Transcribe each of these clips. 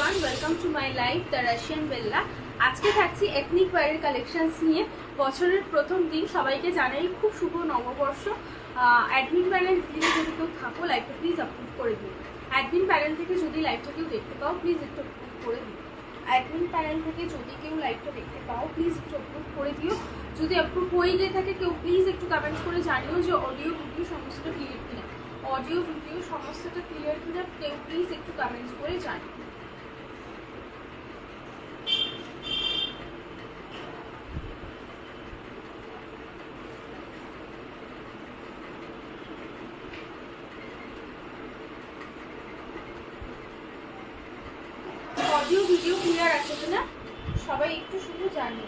Everyone, welcome to my life the Russian Bella. আজকে থাকছি ethnic ওয়্যারের collections নিয়ে। বছরের প্রথম দিন, সবাইকে জানাই খুব শুভ নববর্ষ। অ্যাডমিন প্যানেল দিয়ে যদি কেউ থাকো, লাইভটা প্লিজ অ্যাপ্রুভ করে দিও। অ্যাডমিন প্যানেল থেকে যদি লাইভটা কেউ দেখতে পাও, প্লিজ একটু অ্যাপ্রুভ করে দিও। অ্যাডমিন প্যানেল থেকে যদি কেউ লাইভটা দেখতে পাও, প্লিজ একটু অ্যাপ্রুভ করে দিও। যদি অ্যাপ্রুভ হয়ে গিয়ে থাকে কেউ, প্লিজ একটু কমেন্টস করে জানিও যে অডিও ভিডিও সমস্তটা ক্লিয়ার কিনা। অডিও ভিডিও সমস্তটা ক্লিয়ার কিনা কেউ প্লিজ একটু কমেন্টস করে জানিও। অডিও ভিডিও ক্লিয়ার আছে কিনা সবাই একটু শুধু জানিও।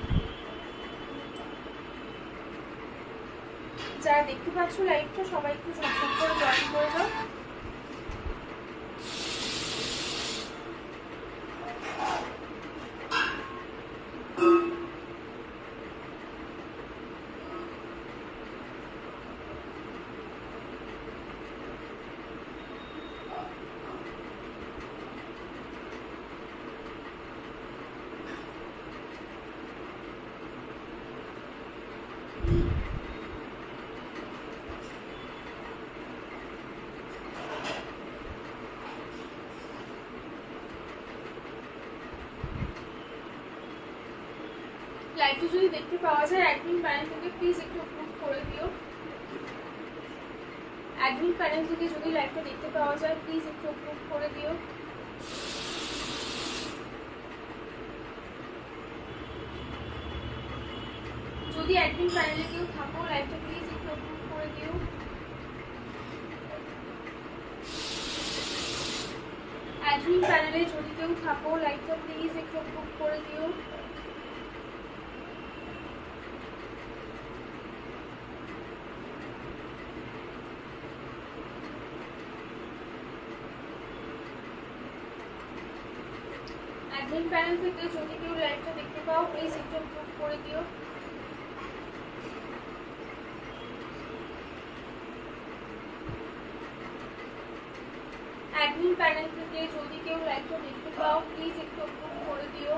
যারা দেখতে পাচ্ছ লাইভটা, সবাই একটু ঝটঝট করে জয়েন করে দাও। লাইভটা যদি দেখতে পাওয়া যায়, অ্যাডমিন প্যানেল থেকে প্লিজ একটু অ্যাপ্রুভ করে দিও। অ্যাডমিন প্যানেল থেকে যদি লাইভটা দেখতে পাওয়া যায়, প্লিজ একটু অ্যাপ্রুভ করে দিও। যদি অ্যাডমিন প্যানেলে কেউ থাকো, লাইভটা প্লিজ একটু অ্যাপ্রুভ করে দিও। অ্যাডমিন প্যানেলে যদি কেউ থাকো, লাইভটা প্লিজ একটু অ্যাপ্রুভ করে দিও। অ্যাডমিন প্যানেল থেকে যদি কেউ লাইভটা দেখতে পাও, প্লিজ একটু অ্যাপ্রুভ করে দিও। অ্যাডমিন প্যানেল থেকে যদি কেউ লাইভটা দেখতে পাও, প্লিজ একটু অ্যাপ্রুভ করে দিও।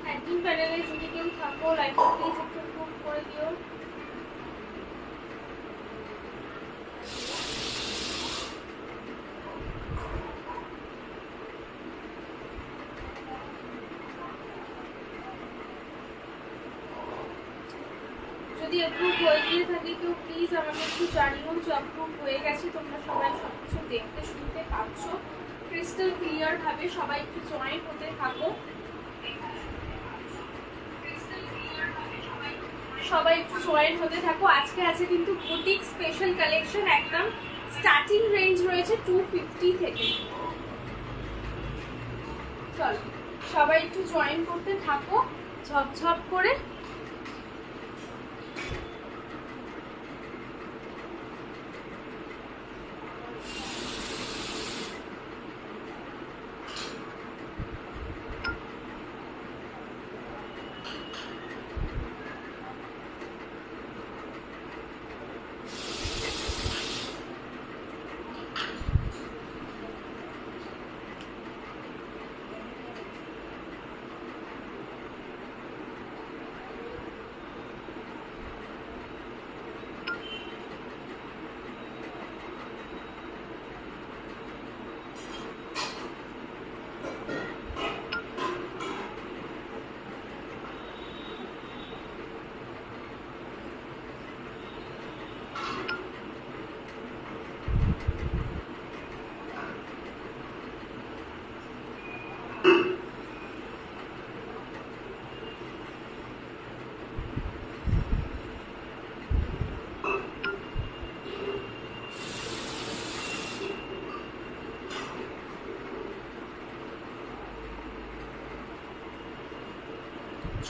অ্যাডমিন প্যানেলে যদি কেউ থাকো, লাইভটা প্লিজ একটু অ্যাপ্রুভ করে দিও। যদি অ্যাপ্রুভ হয়ে গিয়ে থাকে কেউ, প্লিজ আমাকে একটু জানিও যে অ্যাপ্রুভ হয়ে গেছে। তোমরা সবাই সবকিছু দেখতে শুনতে পাচ্ছ ক্রিস্টাল ক্লিয়ার ভাবে। সবাই একটু জয়েন হতে থাকো, সবাই একটু জয়েন হতে থাকো। আজকে আছে কিন্তু বুটিক স্পেশাল কালেকশন, একদম স্টার্টিং রেঞ্জ রয়েছে 250 থেকে। চলো সবাই একটু জয়েন করতে থাকো ঝপঝপ করে।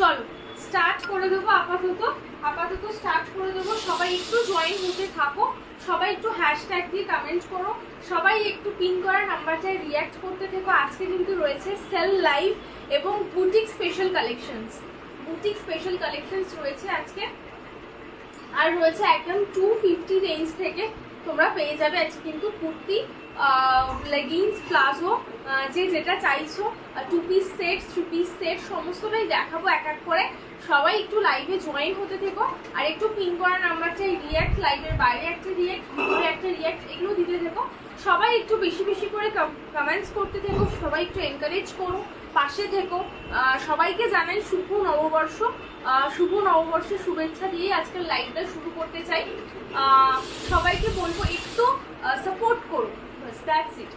চলো স্টার্ট করে দেবো। আপাতত স্টার্ট করে দেবো। সবাই একটু জয়েন হতে থাকো। সবাই একটু হ্যাশট্যাগ দিয়ে কমেন্ট করো, সবাই একটু পিন করা নাম্বারটায় রিয়াক্ট করতে থেকো। আজকে কিন্তু রয়েছে সেল লাইভ এবং boutique special collections, boutique special collections রয়েছে আজকে। আর রয়েছে একদম 250 রেঞ্জ থেকে তোমরা পেয়ে যাবে আজকে কিন্তু কুর্তি, লেগিংস, প্লাজো, যে যেটা চাইছো, 2 পিস সেট, 3 পিস সেট সমস্তটাই দেখাবো এক এক করে। সবাই একটু লাইভে জয়েন হতে থেকো আর একটু পিন করা নাম্বারটাই রিয়াক্ট, লাইভের বাইরে একটা রিয়াক্ট, ভিতরে একটা রিয়াক্ট, এগুলো দিতে থেকো। সবাই একটু বেশি বেশি করে কমেন্টস করতে থেকো, সবাই একটু এনকারেজ করো, পাশে থেকো। সবাইকে জানাই শুভ নববর্ষ, শুভ নববর্ষের শুভেচ্ছা দিয়ে আজকের লাইভটা শুরু করতে চাই। সবাইকে বলবো একটু সাপোর্ট করো, দ্যাটস ইট।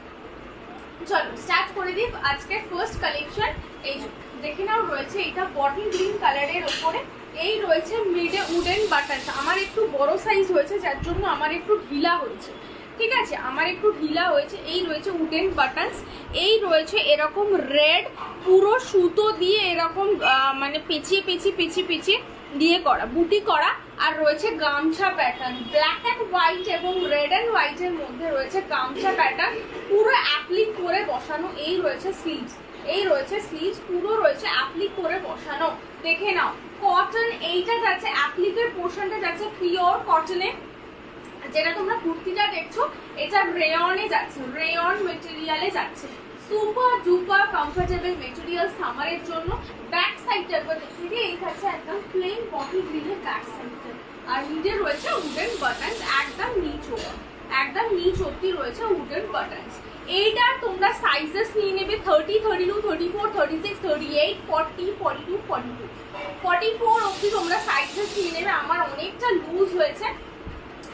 চলো স্টার্ট করে দিই আজকের ফার্স্ট কালেকশন। এই দেখে নাও, রয়েছে এটা বটল গ্রিন কালারের ওপরে, এই রয়েছে মিডে উডেন বাটনস। আমার একটু বড় সাইজ হয়েছে যার জন্য আমার একটু ঢিলা হয়েছে, ঠিক আছে, আমার একটু ঢিলা হয়েছে। এই রয়েছে উডেন বাটনস, এই রয়েছে এরকম রেড পুরো সুতো দিয়ে এরকম মানে পেঁচিয়ে পেঁচিয়ে পেঁচিয়ে পেঁচিয়ে দিয়ে করা, বুটি করা। আর রয়েছে গামছা প্যাটার্ন, ব্ল্যাক অ্যান্ড হোয়াইট এবং রেড অ্যান্ড হোয়াইটের মধ্যে রয়েছে গামছা প্যাটার্ন, পুরো অ্যাপ্লিক করে বসানো। এই রয়েছে স্লিভস, এই রয়েছে স্লিভস, পুরো রয়েছে অ্যাপ্লিক করে বসানো। দেখে নাও কটন, এইটা যাচ্ছে অ্যাপ্লিকের পোর্শনটা যাচ্ছে পিওর কটনে, যেটা তোমরা কুর্তিটা দেখছো এটা রেয়নে যাচ্ছে, রেয়ন মেটেরিয়ালে যাচ্ছে। সুপার ডুপার কমফোর্টেবল মেটেরিয়াল সামারের জন্য। ব্যাক সাইডটা একবার দেখিয়ে দিই, এই থাকছে একদম প্লেন বটল গ্রিনের ব্যাক সাইডটা, আর নিচে রয়েছে উডেন বাটনস, একদম নিচ একদম নিচ অব্দি রয়েছে উডেন বাটনস। এইটা তোমরা সাইজেস নিয়ে নেবে 30, 32, 34, 36, 38, 40, 42, 42, 44 অব্দি তোমরা সাইজেস নিয়ে নেবে। আমার অনেকটা লুজ হয়েছে,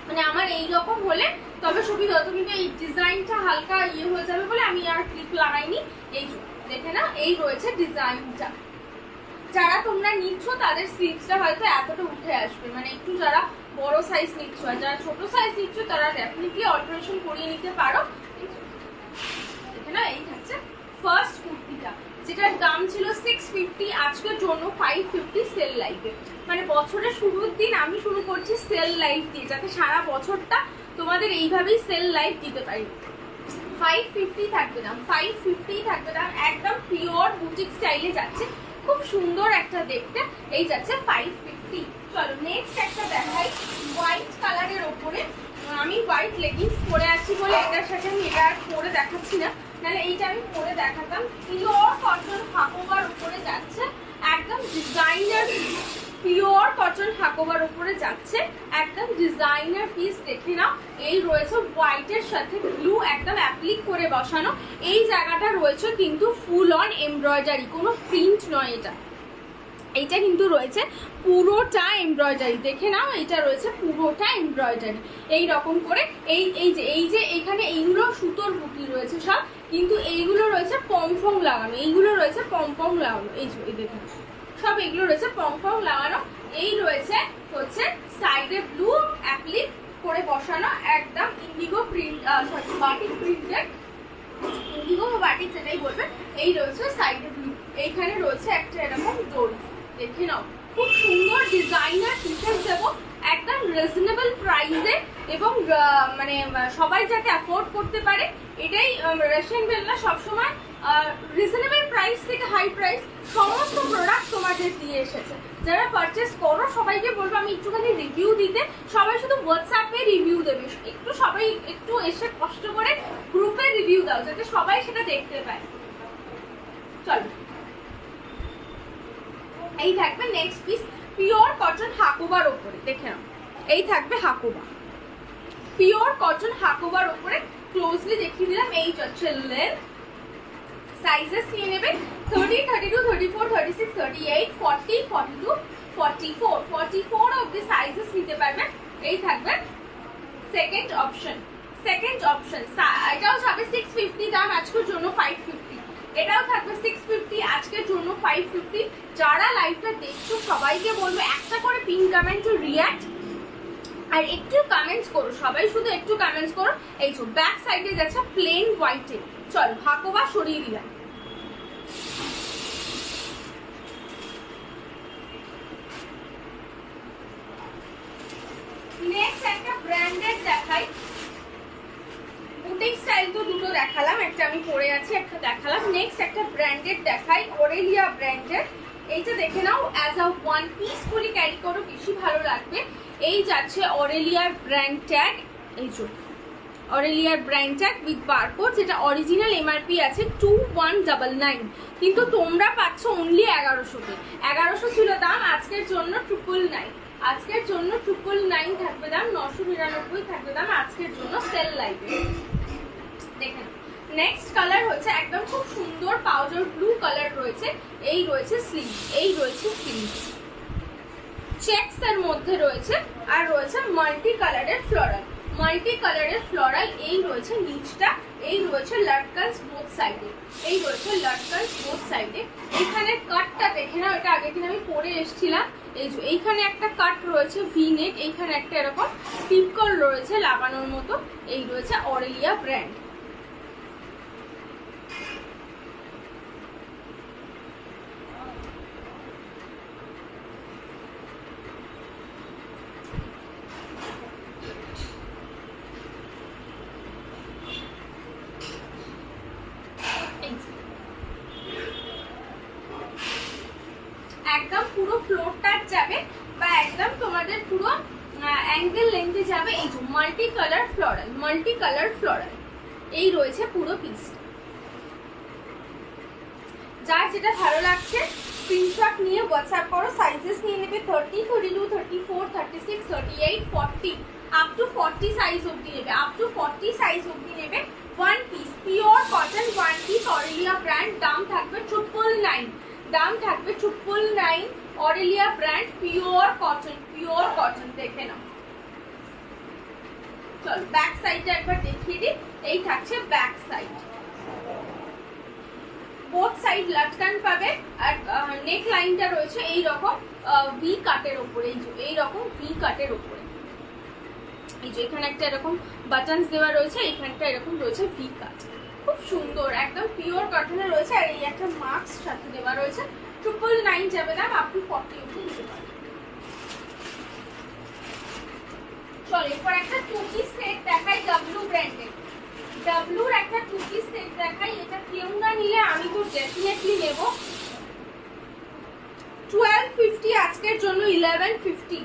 মানে আমার এইরকম হলে তবে সুবিধা হতো, কিন্তু এই ডিজাইনটা হালকা ইয়ে হয়ে যাবে বলে আমি আর ক্লিপ লাগাইনি। এই দেখে না, এই রয়েছে ডিজাইনটা। যারা তোমরা নিচ্ছ তাদের স্লিভসটা হয়তো এতটা উঠে আসবে, মানে একটু যারা বড় সাইজ নিচ্ছ, আর যারা ছোট সাইজ নিচ্ছ তারা ডেফিনেটলি অল্টারেশন করিয়ে নিতে পারো। দেখে না, এই থাকছে ফার্স্ট কুর্তিটা, যেটার দাম ছিল 650, আজকের জন্য 550 সেল লাইভে। মানে বছরের শুরুর দিন আমি শুরু করছি সেল লাইভ দিয়ে, যাতে সারা বছরটা তোমাদের এইভাবেই সেল লাইভ দিতে পারি। 550 থাকবে দাম, 550 থাকবে দাম, একদম পিওর বুটিক স্টাইলে যাচ্ছে, খুব সুন্দর একটা দেখতে। এই যাচ্ছে 550। চলো নেক্সট একটা দেখাই, হোয়াইট কালারের ওপরে। আমি হোয়াইট লেগিংস পরে আছি বলে এটার সাথে আমি এটা আর পরে দেখাচ্ছি না, নাহলে এইটা আমি পরে দেখাতাম। পিওর কটন হাকোবার উপরে যাচ্ছে, একদম ডিজাইনার, পিওর কটন হাকোবার উপরে যাচ্ছে, একদম ডিজাইনার পিস। দেখে নাও, এই রয়েছে হোয়াইটের সাথে ব্লু একদম অ্যাপ্লিক করে বসানো। এই জায়গাটা রয়েছে কিন্তু ফুল অন এমব্রয়ডারি, কোনো প্রিন্ট নয় এটা, এইটা কিন্তু রয়েছে পুরোটা এমব্রয়ডারি। দেখে নাও, এটা রয়েছে পুরোটা এমব্রয়ডারি এই রকম করে। এই যে এখানে এইগুলো সুতোর বুটি রয়েছে সব, কিন্তু এইগুলো রয়েছে পমফম লাগানো, এইগুলো রয়েছে পমফম লাগানো। এই যে দেখুন সব এগুলো রয়েছে পমফম লাগানো। এই রয়েছে হচ্ছে সাইডে ব্লু অ্যাপ্লিক করে বসানো, একদম Indigo print, sorry batik printed, Indigo বা বাটিক যেটাই বলবে। এই রয়েছে সাইডে ব্লু, এইখানে রয়েছে একটা এরকম ডোরি। দেখে নাও, খুব সুন্দর ডিজাইনার পিসেস দেবো একদম রিজনেবল প্রাইসে, এবং মানে সবাই যাতে অ্যাফোর্ড করতে পারে। এটাই রাশিয়ান বেল্লা সবসময় রিজনেবল প্রাইস থেকে হাই প্রাইস সমস্ত প্রোডাক্ট তোমাদের দিয়ে এসেছে। যারা পারচেস করো সবাইকে বলবো আমি একটুখানি রিভিউ দিতে, সবাই শুধু হোয়াটসঅ্যাপে রিভিউ দেবে, একটু সবাই একটু এসে কষ্ট করে গ্রুপে রিভিউ দাও যাতে সবাই সেটা দেখতে পায়। চলো, এই থাকবে নেক্সট পিস, পিওর কটন হাকোবার ওপরে। দেখে নাও, এই থাকবে হাকোবা, পিওর কটন হাকোবার ওপরে। ক্লোজলি দেখিয়ে দিলাম। এই হচ্ছে লেন্থ, সাইজেস নিয়ে নেবে 30, 32, 34, 36, 38, 40, 42, 44, 44 অফ দি সাইজেস নিতে পারবে। এই থাকবে সেকেন্ড অপশন, সেকেন্ড অপশন। এটাও যাবে 650 দাম, আজকের জন্য 550। এটাও থাকবে 650, আজকের জন্য 550। যারা লাইভটা দেখছো সবাইকে বলবো একটা করে পিন কমেন্ট টু রিয়াক্ট, আর একটু কমেন্টস করো, সবাই শুধু একটু কমেন্টস করো। এই যে ব্যাক সাইডে যাচ্ছে প্লেন হোয়াইটে। চল হাকোবা সরিয়ে দিলাম। নেক্সট একটা ব্র্যান্ডেড দেখাই, দেখালাম, একটা আমি পরে আছি, একটা দেখালাম। নেক্সট একটা ব্র্যান্ডেড দেখাই, অরেলিয়া ব্র্যান্ডের। এইটা দেখে নাও, অ্যাজ আ ওয়ান পিস করে ক্যারি করো, বেশি ভালো লাগবে। এই যাচ্ছে অরেলিয়ার ব্র্যান্ড ট্যাগ, এই যে অরেলিয়ার ব্র্যান্ড ট্যাগ উইথ বারকোড, যেটা অরিজিনাল এমআরপি আছে 2199, কিন্তু তোমরা পাচ্ছ অনলি 1100-তে। 1100 ছিল দাম, আজকের জন্য 999, আজকের জন্য 999 থাকবে দাম, 999 থাকবে দাম আজকের জন্য সেল লাইভে। দেখেন নেক্সট কালার হচ্ছে একদম খুব সুন্দর পাউডার ব্লু কালার রয়েছে। এই রয়েছে স্লিভ, এই রয়েছে স্লিভ, চেকস এর মধ্যে রয়েছে, আর রয়েছে মাল্টি কালারের ফ্লোরাল, মাল্টি কালারের ফ্লোরাল। এই রয়েছে নিচটা, এই রয়েছে লাটকালস বোথ সাইডে, এই রয়েছে লাটকালস বোথ সাইডে। এখানে কাটটা দেখে নাও, এটা আগের দিন আমি পরে এসেছিলাম। এই যে এইখানে একটা কাট রয়েছে ভি নেক, এইখানে একটা এরকম টিপকল রয়েছে লাগানোর মতো। এই রয়েছে অরেলিয়া ব্র্যান্ড। একদম পুরো ফ্লোর টাচ যাবে, বা একদম তোমাদের পুরো অ্যাঙ্গেল লেন্থে যাবে। এই যে multi colour floral, multi colour floral, এই রয়েছে পুরো পিস। যার যেটা ভালো লাগছে স্ক্রিনশট নিয়ে হোয়াটসঅ্যাপ করো। সাইজেস নিয়ে নেবে 30, 32, 34, 36, 38, 40, আপ টু 40 সাইজ অবধি নেবে, আপ টু 40 সাইজ অবধি নেবে। One piece pure cotton, one piece Aurelia brand, দাম থাকবে 999, দাম থাকবে 999, Aurelia brand pure cotton, pure cotton. দেখে নাও, চল ব্যাক সাইডটা একবার দেখিয়ে দিই। এই থাকছে ব্যাক সাইড, বোথ সাইড লাটকান পাবে, আর নেক লাইনটা রয়েছে এই রকম ভি কাটের উপরে, এই রকম ভি কাটের উপরে। এই যে এখানে একটা এরকম বাটনস দেওয়া রয়েছে, এইখানটা এরকম রয়েছে ভি কাট, খুব সুন্দর একদম পিওর কটনে রয়েছে। আর এই একটা মাস্ক সাথে দেওয়া রয়েছে। 999 যাবে দাম, আপ টু 40 অবধি নিতে পারবে। চল এরপর একটা টু পিস সেট দেখাই ডাব্লু ব্র্যান্ডের, ডাব্লুর একটা টু পিস সেট দেখাই। এটা কেউ না নিলে আমি তো ডেফিনেটলি নেব। 1250, আজকের জন্য 1150,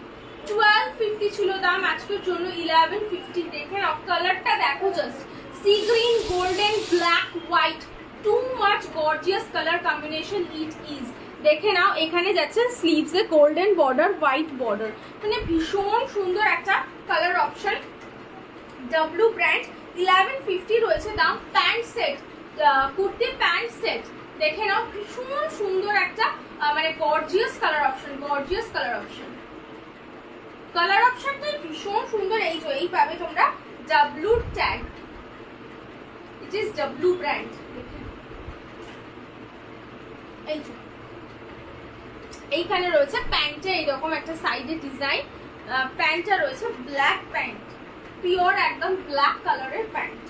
1250 ছিল দাম, আজকের জন্য 1150। দেখে নাও কালারটা দেখো, just sea green, golden, black, white, too much gorgeous colour combination it is. দেখে নাও এখানে যাচ্ছে স্লিভসে গোল্ডেন বর্ডার, হোয়াইট বর্ডার, মানে ভীষণ সুন্দর একটা কালার অপশন। ডাব্লু ব্র্যান্ড, 1150 রয়েছে দাম। Pant set, kurti pant set, দেখে নাও ভীষণ সুন্দর একটা মানে gorgeous colour option, gorgeous colour option. Colour অপশনটাই ভীষণ সুন্দর। এই যে এই পাবে তোমরা ডাব্লুর tag, it is W brand. এই যে এইখানে রয়েছে প্যান্টে এইরকম একটা সাইডে ডিজাইন, প্যান্টটা রয়েছে ব্ল্যাক প্যান্ট, পিওর একদম ব্ল্যাক কালারের প্যান্ট।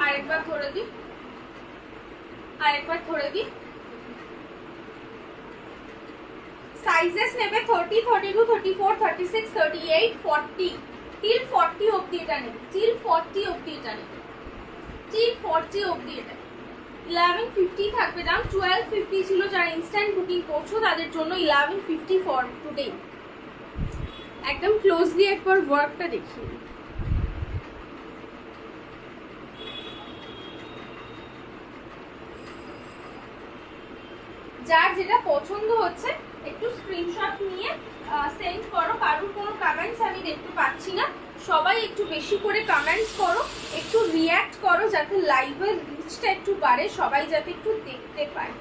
আরেকবার ধরে দিই, আরেকবার ধরে দিই। সাইজেস নেবে 30, 32, 34, 36, 38, 40, till 40 অবধি এটা নেবে, till 40 অবধি এটা নেবে, till 40 অবধি এটা। 1150 থাকবে দাম, 1250 ছিল। যারা ইনস্ট্যান্ট বুকিং করছো তাদের জন্য 1150 ফর টুডে। একদম ক্লোজলি একবার ওয়ার্কটা দেখিয়ে দিই। যার যেটা পছন্দ হচ্ছে একটু স্ক্রিনশট নিয়ে সেন্ড করো। কারোর কোনো কমেন্টস আমি দেখতে পাচ্ছি না, সবাই একটু বেশি করে কমেন্টস করো, একটু রিয়্যাক্ট করো, যাতে লাইভের রিচটা একটু বাড়ে, সবাই যাতে একটু দেখতে পায়।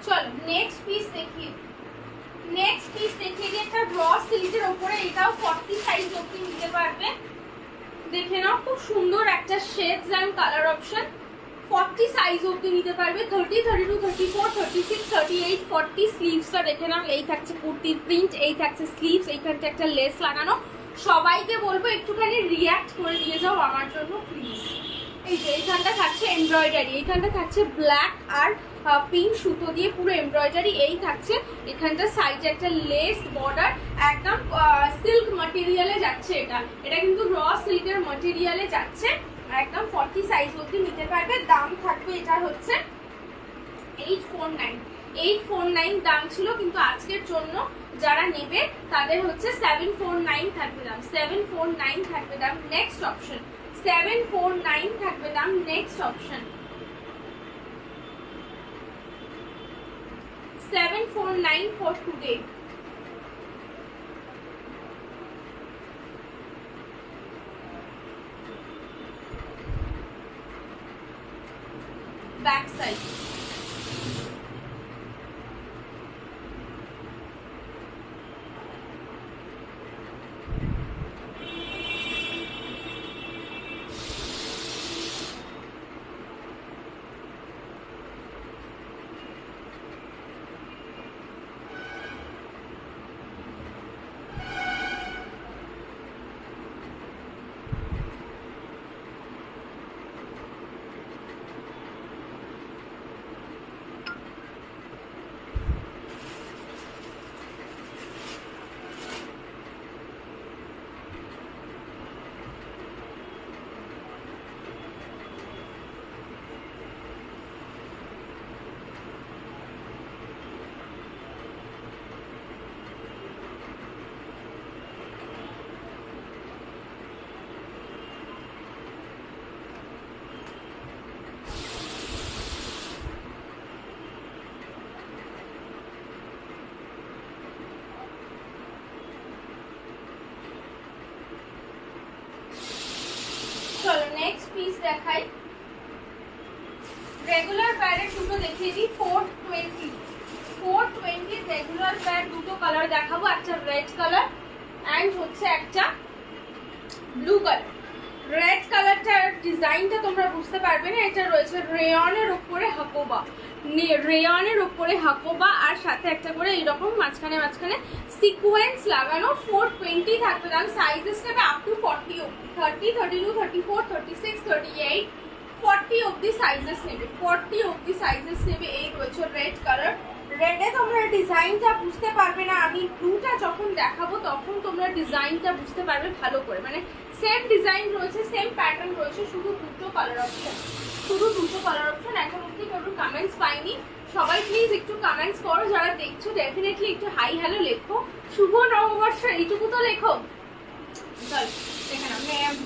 চলো নেক্সট পিস দেখি, নেক্সট পিস দেখিয়ে দিই একটা র সিল্কের ওপরে, এটাও 40 সাইজ অবধি নিতে পারবে। দেখে নাও খুব সুন্দর একটা shades and colour option, 40 size অবধি নিতে পারবে। 30, 32, 34, 36, 38, 40 স্লিভসটা দেখে নাও। এই থাকছে কুর্তির প্রিন্ট, এই থাকছে স্লিভস, এইখানটা একটা লেস লাগানো। সবাইকে বলবো একটুখানি রিয়াক্ট করে দিয়ে যাও আমার জন্য প্লিজ। এই যে এইখানটা থাকছে এমব্রয়ডারি, এইখানটা থাকছে ব্ল্যাক আর পিঙ্ক সুতো দিয়ে পুরো এমব্রয়ডারি। এই থাকছে এখানটা সাইডে একটা লেস বর্ডার, একদম সিল্ক ম্যাটেরিয়ালে যাচ্ছে। এটা কিন্তু র সিল্কের ম্যাটেরিয়ালে যাচ্ছে, একদম 40 সাইজ অবধি নিতে পারবে। দাম থাকবে এটার হচ্ছে 849, 849 দাম ছিল, কিন্তু আজকের জন্য যারা নেবে তাদের হচ্ছে 749 থাকবে দাম, 749 থাকবে দাম। নেক্সট অপশন 749 থাকবে দাম। Next option 749 for today. Back side. চলো নেক্সট পিস দেখাই। রেগুলার প্যারের দুটো দেখিয়ে দিই। 420 রেগুলার প্যার দুটো কালার দেখাবো, একটা রেড কালার অ্যান্ড হচ্ছে একটা ব্লু কালার। রেড কালারটার ডিজাইনটা তোমরা বুঝতে পারবে না, এটা রয়েছে রেয়নের উপরে হাকোবা, রেয়নের উপরে হাকোবা আর সাথে একটা করে এইরকম মাঝখানে মাঝখানে সিকোয়েন্স লাগানো। 420 থাকবে দাম। সাইজেস নেবে আপ টু 40 অবধি, 30, 32, 34, 36, 38, 40 অবধি সাইজেস নেবে, 40 অবধি সাইজেস নেবে। এই রয়েছে রেড কালার। রেডে তোমরা ডিজাইনটা বুঝতে পারবে না, আমি ব্লুটা যখন দেখাবো তখন তোমরা ডিজাইনটা বুঝতে পারবে ভালো করে। মানে সেম ডিজাইন রয়েছে, সেম প্যাটার্ন রয়েছে, শুধু দুটো কালার অপশন, শুধু দুটো কালার অপশন। এখন অব্দি কোনো কমেন্টস পাইনি। সবাই প্লিজ একটু কমেন্টস করো, যারা দেখছো ডেফিনেটলি একটু হাই হ্যালো লেখো, শুভ নববর্ষ এইটুকু তো লেখো। চল দেখে নাও,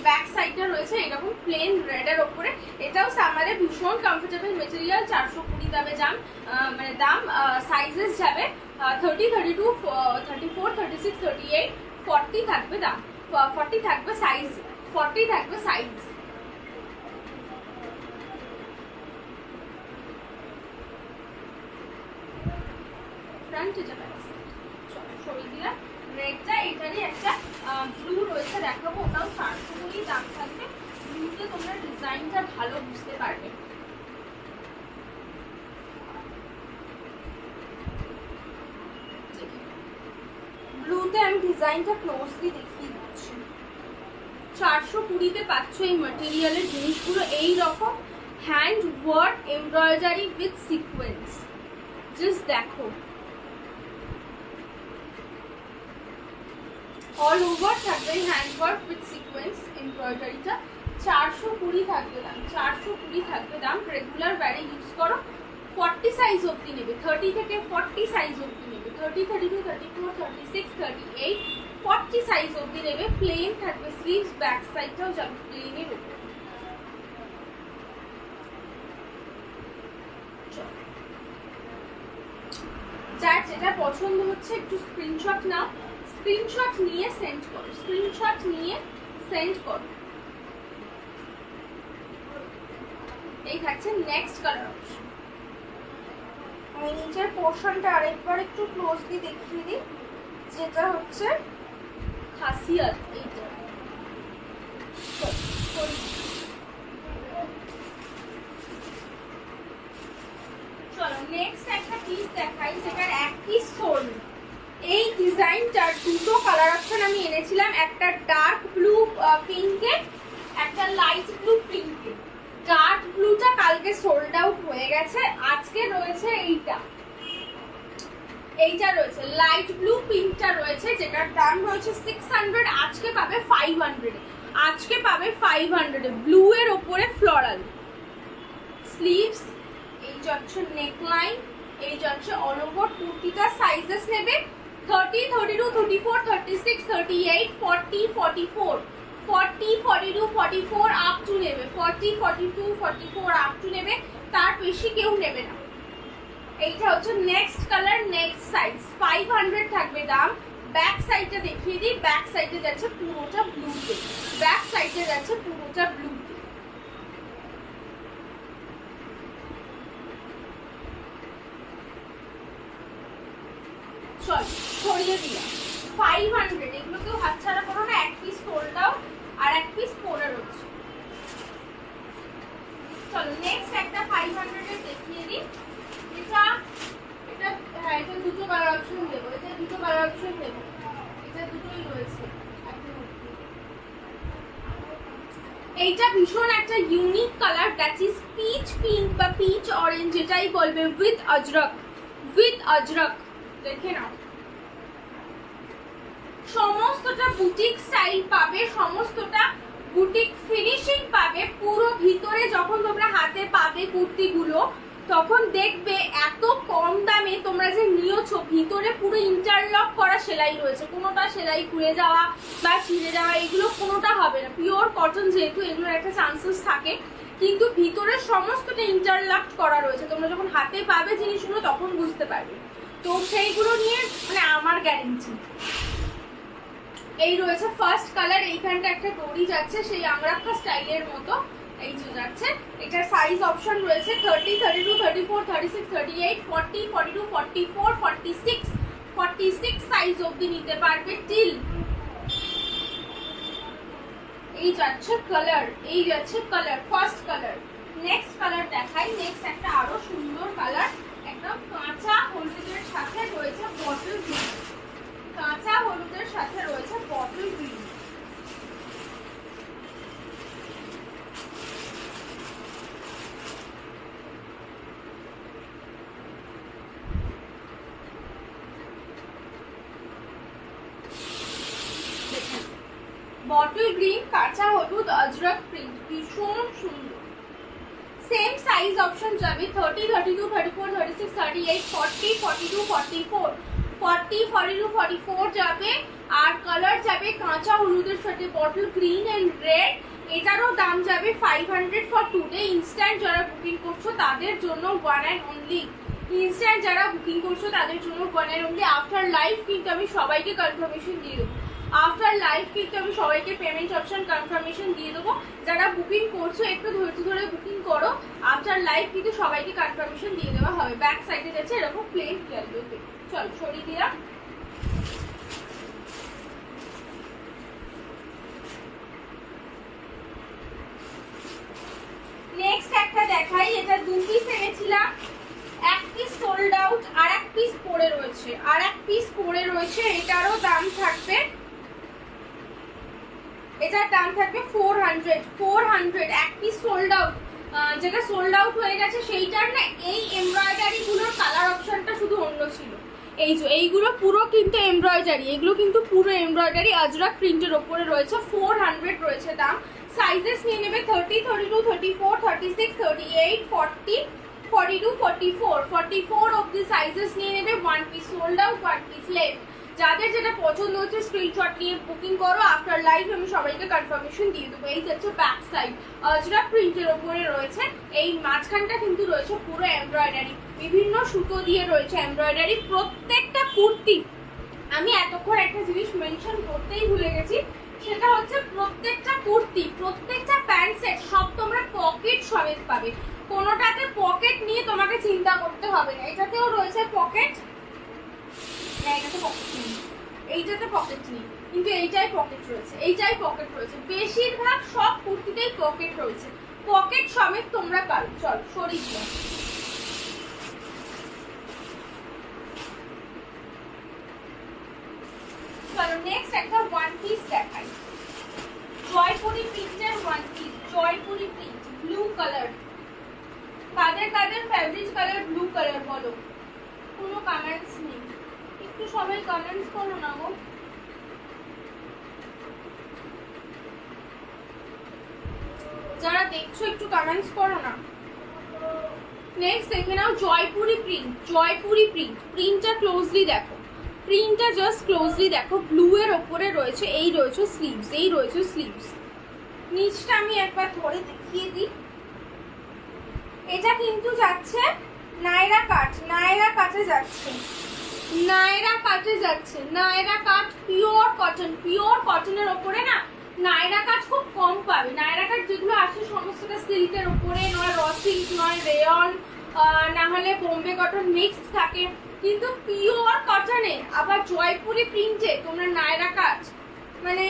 ব্যাক সাইডটা রয়েছে এরকম প্লেন রেডের ওপরে। এটাও সামারে ভীষণ কমফোর্টেবল মেটেরিয়াল। 420 দামে দাম, মানে দাম। সাইজেস যাবে 30, 32, 34, 36, 38, 40 থাকবে দাম, 40 থাকবে সাইজ, 40 থাকবে সাইজ। ফ্রন্টে যাবে, সরিয়ে দিলাম রেডটা। এটারই একটা ব্লু রয়েছে দেখাবো, ওটাও 420 দাম থাকবে। ব্লুতে তোমরা ডিজাইনটা ভালো বুঝতে পারবে। ব্লুতে আমি ডিজাইনটা ক্লোজলি দেখিয়ে দিচ্ছি। 420-তে পাচ্ছ এই ম্যাটেরিয়ালের জিনিসগুলো, এই রকম hand work embroidery with sequence. Just দেখো, অল ওভার থাকবে হ্যান্ড ওয়ার্ক উইথ সিকোয়েন্স এমব্রয়ডারিটা। 420 থাকবে দাম, 420 থাকবে দাম। রেগুলার ব্যারে ইউজ করো। 40 সাইজ অবধি নেবে, 30 থেকে 40 সাইজ অবধি নেবে, 30, 32, 34, 36, 38, 40 সাইজ অবধি নেবে। প্লেন থাকবে স্লিভস, ব্যাক সাইডটাও যাবে প্লেনের উপর। যার যেটা পছন্দ হচ্ছে একটু স্ক্রিনশট নাও, স্ক্রিনশট নিয়ে সেন্ড করো, স্ক্রিনশট নিয়ে সেন্ড করো। এই থাকছে নেক্সট কালার অপশন। আমি নিচের পোর্শনটা আরেকবার একটু ক্লোজলি দেখিয়ে দিই, যেটা হচ্ছে খাসিয়াত। এইটা চলো নেক্সট একটা পিস দেখাই, যেটার এক পিস সোল। এই ডিজাইনটার দুটো কালার অপশন আমি এনেছিলাম, একটা ডার্ক ব্লু পিঙ্কে, একটা লাইট ব্লু পিঙ্কে। ডার্ক ব্লুটা কালকে সোল্ড আউট হয়ে গেছে, আজকে রয়েছে এইটা রয়েছে লাইট ব্লু পিঙ্কটা রয়েছে, যেটার দাম রয়েছে 600, আজকে পাবে 500। আজকে পাবে 500 ব্লু এর ওপরে ফ্লোরাল স্লিভস। এই যাচ্ছে নেকলাইন, এই যাচ্ছে অল ওভার। কুর্তিটা সাইজেস নেবে 30, 32, 34, 36, 38, 40, 44, 40, 42, 44 আপ টু নেবে, 40, 42, 44 আপ টু নেবে, তার বেশি কেউ নেবে না। এইটা হচ্ছে নেক্সট কালার, নেক্সট সাইজ, 500 থাকবে দাম। ব্যাক সাইডটা দেখিয়ে দিই, ব্যাক সাইডে যাচ্ছে পুরোটা ব্লুতে, ব্যাক সাইডে যাচ্ছে পুরোটা ব্লুতে। চল ছড়িয়ে দিলাম 500, এগুলো কেউ হাতছাড়া করো না, এক পিস সোল্ড আউট আর এক পিস পরে রয়েছে। চলো নেক্সট একটা 500 এর দেখিয়ে দিই। এটা দুটো কালার অপশন দেবো, এটা দুটো কালার অপশন দেবো, এটা দুটোই রয়েছে। এইটা ভীষণ একটা unique colour, that is pitch pink বা পিচ অরেঞ্জ, যেটাই বলবে, উইথ আজরক, উইথ আজরক। দেখে নাও, সমস্তটা বুটিক স্টাইল পাবে, সমস্তটা বুটিক ফিনিশিং পাবে। পুরো ভিতরে যখন তোমরা হাতে পাবে কুর্তিগুলো, তখন দেখবে এত কম দামে তোমরা যে নিয়েছো, ভিতরে পুরো ইন্টারলক করা সেলাই রয়েছে, কোনোটা সেলাই খুলে যাওয়া বা ছিঁড়ে যাওয়া এগুলো কোনোটা হবে না। পিওর কটন যেহেতু, এগুলোর একটা চান্সেস থাকে, কিন্তু ভিতরে সমস্তটা ইন্টারলক করা রয়েছে। তোমরা যখন হাতে পাবে জিনিসগুলো তখন বুঝতে পারবে, তো সেইগুলো নিয়ে মানে আমার গ্যারেন্টি। এই রয়েছে ফার্স্ট কালার, এইখানটা একটা দড়ি যাচ্ছে সেই আংরাক্ষা স্টাইলের মতো, এই যে যাচ্ছে। এটার সাইজ অপশন রয়েছে 30, 32, 34, 36, 38, 40, 42, 44, 46, 46 সাইজ অবধি নিতে পারবে টিল। এই যাচ্ছে কালার, এই যাচ্ছে colour, first colour. Next colour দেখাই, নেক্সট একটা আরো সুন্দর কালার, একদম কাঁচা হলুদের সাথে রয়েছে বটল গ্রিন, কাঁচা হলুদের সাথে রয়েছে বটল গ্রিন। বটল গ্রিন, কাঁচা হলুদ, আজরক প্রিন্ট, ভীষণ সুন্দর। সেম সাইজ অপশন যাবে 30, 32, 34, 36, 38, 40, 42, 44, 40, 42, 44 যাবে। আর কালার যাবে কাঁচা হলুদের সাথে বটল গ্রিন এন্ড রেড। এটারও দাম যাবে 500 ফর টুডে। ইনস্ট্যান্ট যারা বুকিং করছো তাদের জন্য ওয়ান অ্যান্ড অনলি, ইনস্ট্যান্ট যারা বুকিং করছো তাদের জন্য one and only. After live কিন্তু আমি সবাইকে কনফার্মেশন দিয়ে দেবো, আফটার লাইভ কিন্তু আমি সবাইকে পেমেন্ট অপশন কনফার্মেশন দিয়ে দেবো। যারা বুকিং করছো একটু ধৈর্য ধরে বুকিং করো, আফটার লাইভ কিন্তু সবাইকে কনফার্মেশন দিয়ে দেওয়া হবে। ব্যাক সাইডে যাচ্ছে এরকম প্লেন ইয়েলো। চল সরিয়ে দিলাম। নেক্সট একটা দেখাই, এটা দু পিস এনেছিলাম, এক পিস সোল্ড আউট আর এক পিস পড়ে রয়েছে, আর এক পিস পড়ে রয়েছে। এটারও দাম থাকবে, এটার দাম থাকবে 400, 400। এক পিস সোল্ড আউট, যেটা সোল্ড আউট হয়ে গেছে সেইটার না এই এমব্রয়ডারি গুলোর কালার অপশনটা শুধু অন্য ছিল। এই যে এইগুলো পুরো কিন্তু এমব্রয়ডারি, এগুলো কিন্তু পুরো এমব্রয়ডারি আজরাক প্রিন্টের ওপরে রয়েছে। 400 রয়েছে দাম। সাইজেস নিয়ে নেবে 30, 32, 34, 36, 38, 40, 42, 44, 44 অবধি সাইজেস নিয়ে নেবে। One piece sold out, one piece left. যাদের যেটা পছন্দ হচ্ছে স্ক্রিনশট নিয়ে বুকিং করো, আফটার লাইভ আমি সবাইকে কনফার্মেশন দিয়ে দেবো। এই হচ্ছে ব্যাক সাইড, আজরাক প্রিন্টের ওপরে রয়েছে। এই মাঝখানটা কিন্তু রয়েছে পুরো এমব্রয়ডারি, বিভিন্ন সুতো দিয়ে রয়েছে এমব্রয়ডারি। প্রত্যেকটা কুর্তি, আমি এতক্ষণ একটা জিনিস মেনশন করতেই ভুলে গেছি, সেটা হচ্ছে প্রত্যেকটা কুর্তি, প্রত্যেকটা প্যান্ট সেট সব তোমরা পকেট সমেত পাবে। কোনোটাতে পকেট নিয়ে তোমাকে চিন্তা করতে হবে না। এটাতেও রয়েছে পকেট, না এটাতে পকেট নেই, এইটাতে পকেট নেই, কিন্তু এইটাই পকেট রয়েছে, এইটাই পকেট রয়েছে। বেশিরভাগ সব কুর্তিতেই পকেট রয়েছে, পকেট সমেত তোমরা পারো। চল সরিয়ে দাও। চলো নেক্সট একটা ওয়ান পিস দেখাই, জয়পুরি প্রিন্টের one piece, Jaipuri print, blue colour. কাদের কাদের ফেভারিট কালার ব্লু কালার বলো? কোনো কমেন্টস নেই, একটু সবাই কমেন্টস করো না গো। যারা দেখছো একটু কমেন্টস করো না। নেক্সট দেখে নাও জয়পুরি প্রিন্ট, জয়পুরি প্রিন্ট। প্রিন্টটা ক্লোজলি দেখো, প্রিন্টটা জাস্ট ক্লোজলি দেখো। ব্লু এর ওপরে রয়েছে, এই রয়েছে স্লিভস, এই রয়েছে স্লিভস। নিচটা আমি একবার ধরে দেখিয়ে দিই। এটা কিন্তু যাচ্ছে নায়রা কাট, নায়রা কাটে যাচ্ছে, নায়রা কাটে যাচ্ছে, নায়রা কাট পিওর কটন, পিওর কটনের ওপরে না নায়রা কাট খুব কম পাবে। নায়রা কাট যেগুলো আসে সমস্তটা সিল্কের উপরে, নয় র সিল্ক, নয় রেয়ন, না হলে বোম্বে কটন মিক্সড থাকে, কিন্তু পিওর কটনে আবার জয়পুরি প্রিন্টে তোমরা নায়রা কাট মানে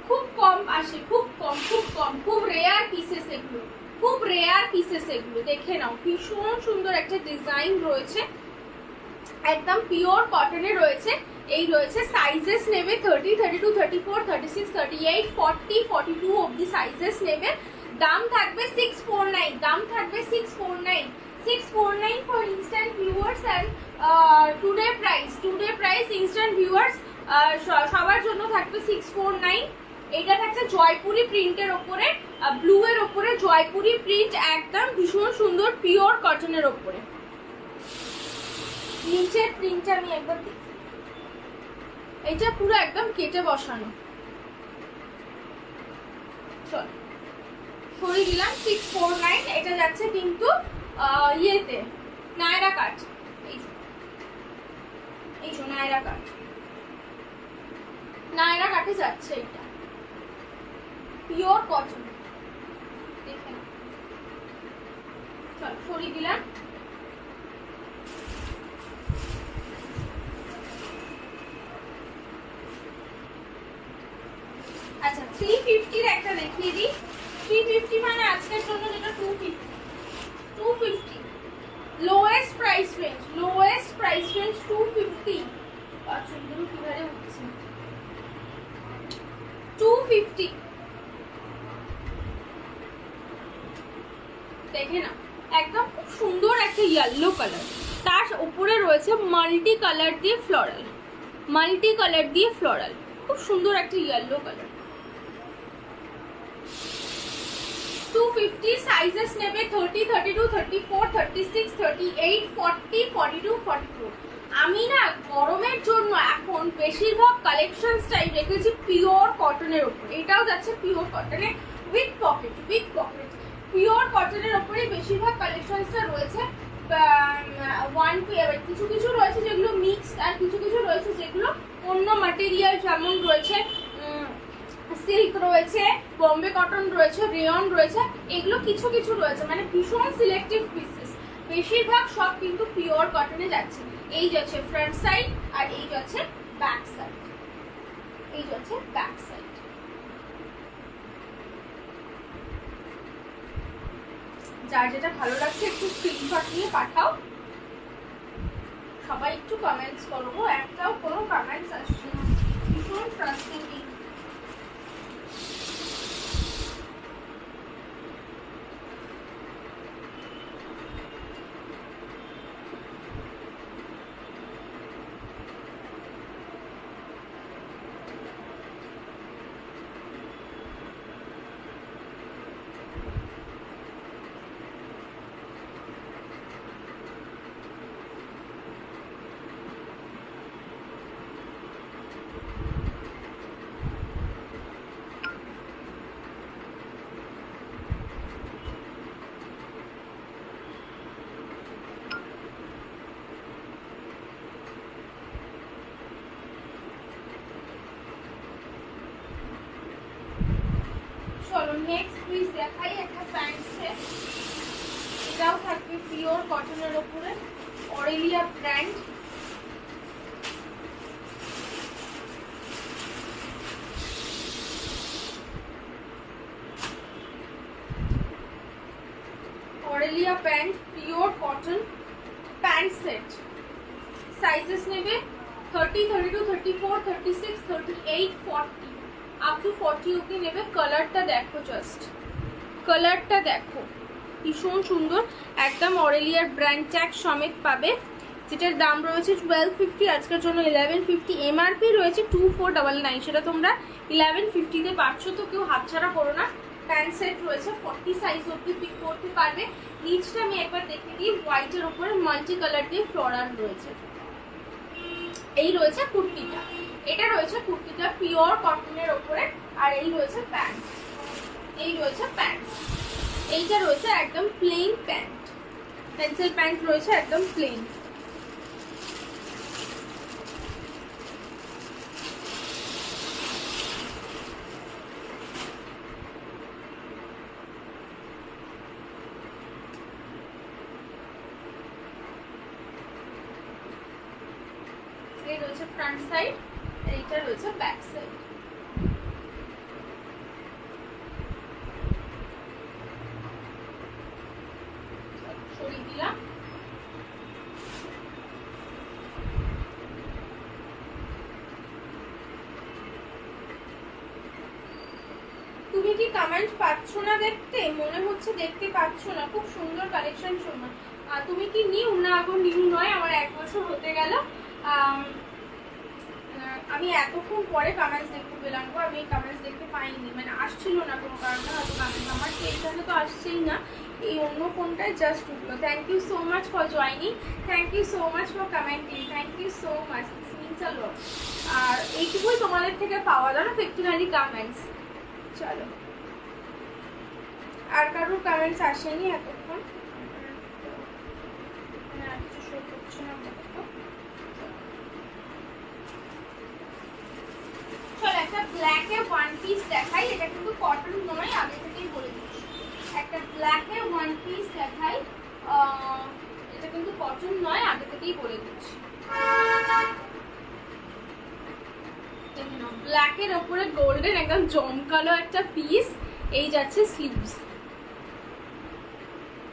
খুব কম আসে, খুব কম, খুব কম, খুব রেয়ার পিসেস এগুলো, খুব রেয়ার পিসেস এগুলো। দেখে নাও ভীষণ সুন্দর একটা ডিজাইন রয়েছে, একদম পিওর কটনে রয়েছে। এই রয়েছে সাইজেস নেবে 30, 32, 34, 36, 38, 40, 42 অবধি সাইজেস নেবে। দাম থাকবে 649, দাম থাকবে 649, 649 for instant viewers and today price instant viewers সবার জন্য থাকবে 649। এটা থাকছে জয়পুরি প্রিন্টের ওপরে, ব্লু এর ওপরে জয়পুরি প্রিন্ট, একদম ভীষণ সুন্দর পিওর কটনের ওপরে। নিচের প্রিন্টটা আমি একবার দেখি, এটা পুরো একদম কেটে বসানো। চল সরিয়ে দিলাম। 649 এটা যাচ্ছে কিন্তু ইয়েতে নায়রা কাট, এই যে নায়রা কাট, নায়রা কাটে যাচ্ছে। এটা পিওর কটন, দেখে না। চল সরিয়ে দিলাম। আচ্ছা 350 এর একটা দেখিয়ে দিই। 350 মানে আজকের জন্য যেটা 250 lowest price range, lowest price range 250। চুলগুলো কিভাবে উঠছে, 250 দেখে না, একদম খুব সুন্দর একটা ইয়েলো কালার, তার উপরে রয়েছে মাল্টি কালার দিয়ে ফ্লোরাল, মাল্টি কালার দিয়ে ফ্লোরাল, খুব সুন্দর একটা ইয়েলো কালার। 250 সাইজেস নেবে 30, 32, 34, 36, 38, 40, 42, 44। আমি না গরমের জন্য এখন বেশিরভাগ কালেকশনসটাই রেখেছি পিওর কটনের উপর। এটাও যাচ্ছে পিওর কটনে with pocket, with pocket, pure কটনের উপরে বেশিরভাগ কালেকশনসটা রয়েছে। কিছু কিছু রয়েছে যেগুলো মিক্সড, আর কিছু কিছু রয়েছে যেগুলো অন্য ম্যাটেরিয়াল, যেমন রয়েছে সিল্ক রয়েছে, বম্বে কটন রয়েছে, রেয়ন রয়েছে, এগুলো কিছু কিছু রয়েছে, মানে ভীষণ সিলেক্টিভ পিসেস। বেশিরভাগ সব কিন্তু পিওর কটনে যাচ্ছে। এই যাচ্ছে ফ্রন্ট সাইড, আর এই যাচ্ছে ব্যাক সাইড, এই যাচ্ছে ব্যাক সাইড। যার যেটা ভালো লাগছে একটু স্ক্রিনশট নিয়ে পাঠাও। সবাই একটু কমেন্টস করবো, একটাও কোনো কমেন্টস আসছে না, ভীষণ ফ্রাস্ট্রেটিং। চলো নেক্সট পিস দেখাই, একটা প্যান্ট সেট। এটাও থাকবে পিওর কটনের ওপরে, Aurelia brand. Aurelia pant, pure cotton pant set. Sizes নেবে 30, 32, 34, 36, 38, 40 আপ টু 40 অবধি নেবে। কালারটা দেখো, জাস্ট কালারটা দেখো, ভীষণ সুন্দর। একদম অরেলিয়ার ব্র্যান্ড ট্যাগ সমেত পাবে, যেটার দাম রয়েছে 1250, আজকের জন্য 1150। এমআরপি রয়েছে 2499, সেটা তোমরা 1150-তে পাচ্ছ, তো কেউ হাতছাড়া করো না। প্যান্ট সেট রয়েছে 40 সাইজ অবধি পিক করতে পারবে। নিচটা আমি একবার দেখে দিই, হোয়াইটের ওপরে মাল্টি কালার দিয়ে ফ্লোরাল রয়েছে। এই রয়েছে কুর্তিটা, এটা রয়েছে কুর্তিটা পিওর কটনের ওপরে। আর এই রয়েছে প্যান্ট, এই রয়েছে প্যান্ট, এইটা রয়েছে একদম প্লেন প্যান্ট, পেন্সিল প্যান্ট রয়েছে একদম প্লেন। এই রয়েছে ফ্রন্ট সাইড, এইটা রয়েছে ব্যাক সাইড। সরিয়ে দিলাম। তুমি কি কমেন্ট পাচ্ছ না দেখতে? মনে হচ্ছে দেখতে পাচ্ছ না। খুব সুন্দর কালেকশন শোনা। তুমি কি নিউ না? এখন নিউ নয়, আমার 1 বছর হতে গেল। আমি এতক্ষণ পরে কমেন্টস দেখতে পেলাম গো, আমি কমেন্টস দেখতে পাইনি, মানে আসছিল না কোনো কারণে হয়তো কমেন্টস। আমার তো এইখানে তো আসছেই না, এই অন্য ফোনটায় জাস্ট উঠলো। Thank you so much for joining, thank you so much for commenting, thank you so much, this means a lot. আর এইটুকুই তোমাদের থেকে পাওয়া যায় না তো, একটুখানি কমেন্টস। চলো, আর কারোর কমেন্টস আসেনি এতক্ষণ, আর কিছু শো করছে না। চল একটা ব্ল্যাকে ওয়ান পিস দেখাই, এটা কিন্তু কটন নয়, আগে থেকেই বলে দিচ্ছি। একটা ব্ল্যাকে ওয়ান পিস দেখাই, এটা কিন্তু কটন নয়, আগে থেকেই বলে দিচ্ছি। ব্ল্যাকের ওপরে গোল্ডেন একদম জমকালো একটা পিস। এই যাচ্ছে স্লিভস,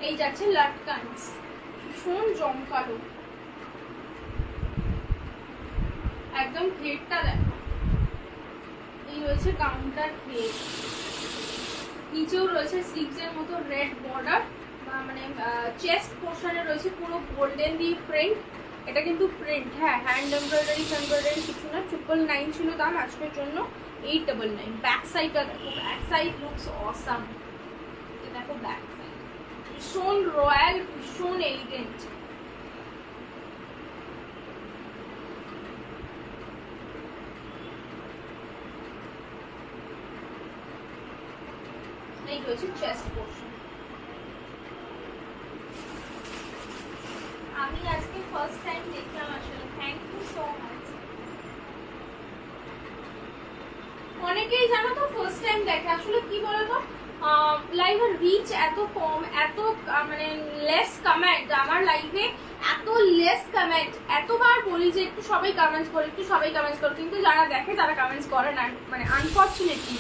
এই যাচ্ছে লাটকানস, ভীষণ জমকালো। একদম ঘেরটা দেখো, এই রয়েছে কাউন্টার ঘের, নিচেও রয়েছে স্লিভস এর মতো রেড বর্ডার, মানে চেস্ট পোর্শনে রয়েছে পুরো গোল্ডেন দিয়ে প্রিন্ট। এটা কিন্তু প্রিন্ট, হ্যাঁ, হ্যান্ড এমব্রয়ডারি কিছু না। 999 ছিল দাম, আজকের জন্য 899। ব্যাক সাইডটা দেখো, ব্যাক সাইড লুকস অসাম। দেখো ব্যাক সাইড, ভীষণ রয়্যাল, ভীষণ এলিগেন্ট। এই রয়েছে চেস্ট পোর্শন। আমি আজকে ফার্স্ট টাইম দেখলাম আসলে, থ্যাংক ইউ সো মাচ। অনেকেই জানো তো ফার্স্ট টাইম দেখে, আসলে কি বলতো, লাইভের রিচ এত কম, এত মানে লেস কমেন্ট আমার লাইভে, এত লেস কমেন্ট। এতবার বলি যে একটু সবাই কমেন্টস করো, একটু সবাই কমেন্টস করো, কিন্তু যারা দেখে তারা কমেন্টস করে না, মানে আনফর্চুনেটলি।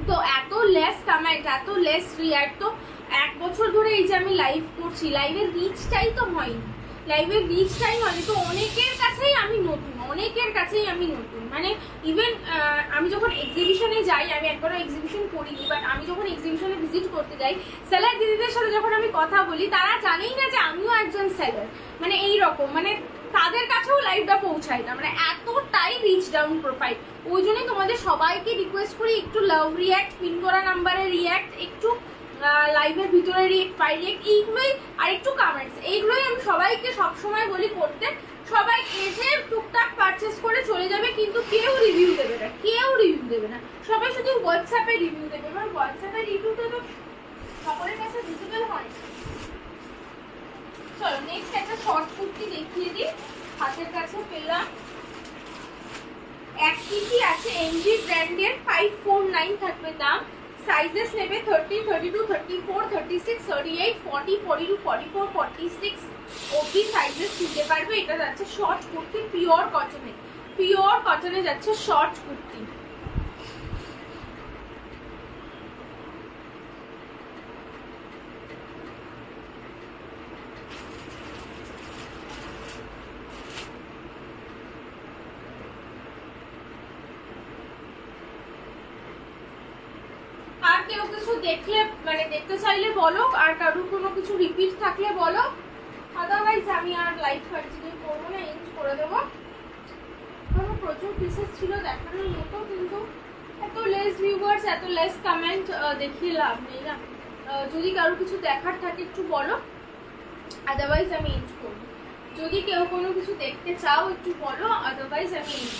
তো এত লেস কমেন্ট, এত লেস রিয়াক্ট। তো 1 বছর ধরে এই যে আমি লাইভ করছি, লাইভের রিচটাই তো হয়নি, লাইভের রিচটাই হয়নি। তো অনেকের কাছেই আমি নতুন, অনেকের কাছেই আমি নতুন, মানে ইভেন আমি যখন এক্সিবিশনে যাই, আমি একবারও এক্সিবিশন করিনি, বাট আমি যখন এক্সিবিশনে ভিজিট করতে যাই, সেলার দিদিদের সাথে যখন আমি কথা বলি, তারা জানেই না যে আমিও একজন সেলার, মানে এই রকম, মানে তাদের কাছেও লাইভটা পৌঁছায় না, মানে এতটাই রিচ ডাউন প্রোফাইল। ওই জন্যই তোমাদের সবাইকে রিকোয়েস্ট করি, একটু লাভ রিয়াক্ট, পিন করা নাম্বারে রিয়াক্ট, একটু লাইভের ভিতরে রিয়েক্ট, বাই রিয়েক্ট, এইগুলোই, আর একটু কমেন্টস, এইগুলোই আমি সবাইকে সবসময় বলি করতে। সবাই এসে টুকটাক পারচেস করে চলে যাবে, কিন্তু কেউ রিভিউ দেবে না, কেউ রিভিউ দেবে না, সবাই শুধু হোয়াটসঅ্যাপে রিভিউ দেবে। এবার হোয়াটসঅ্যাপে রিভিউটা তো সকলের কাছে ভিজিবল হয়। চলো নেক্সট একটা শর্ট কুর্তি দেখিয়ে দিই, হাতের কাছে পেলাম। 1 পিসি আছে, এমজি ব্র্যান্ডের, 549 থাকবে দাম। সাইজেস নেবে 30, 32, 34, 36, 38, 40, 42, 44, 46 অবধি সাইজেস নিতে পারবে। এটা যাচ্ছে শর্ট কুর্তি, পিওর কটনে, পিওর কটনে যাচ্ছে শর্ট কুর্তি। আর কেউ কিছু দেখলে মানে দেখতে চাইলে বলো, আর কারোর কোনো কিছু রিপিট থাকলে বলো, আদারওয়াইজ আমি আর লাইভ কন্টিনিউ করবো না, এন্ড করে দেবো। আমার প্রচুর পিসেস ছিল দেখানোর মতো, কিন্তু এত লেস ভিউয়ার্স, এত লেস কমেন্ট দেখিয়ে লাভ নেই না। যদি কারো কিছু দেখার থাকে একটু বলো, আদারওয়াইজ আমি এন্ড করবো। যদি কেউ কোনো কিছু দেখতে চাও একটু বলো, আদারওয়াইজ আমি এন্ড।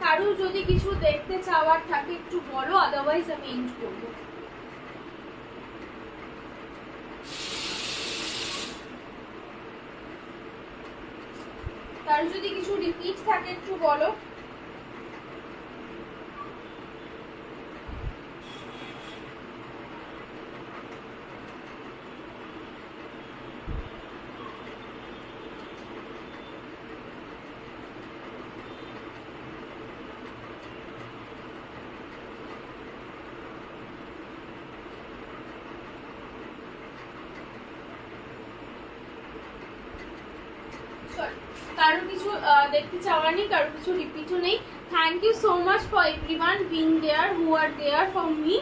কারো যদি কিছু দেখতে চাওয়ার থাকে একটু বলো, আদারওয়াইজ আমি এন্ড করবো। কারো যদি কিছু রিপিট থাকে একটু বলো। কারো কিছু দেখতে চাওয়া নেই, কারো কিছু রিপিটও নেই। Thank you so much for everyone being there, who are there for me.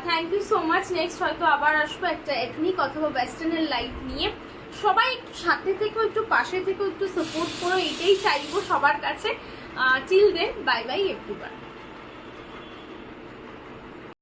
Thank you so much. Next হয়তো আবার আসবো একটা এথনিক অথবা ওয়েস্টার্নের লাইফ নিয়ে। সবাই একটু সাথে থেকেও, একটু পাশে থেকেও, একটু সাপোর্ট করো, এটাই চাইবো সবার কাছে। Till then, bye bye everyone.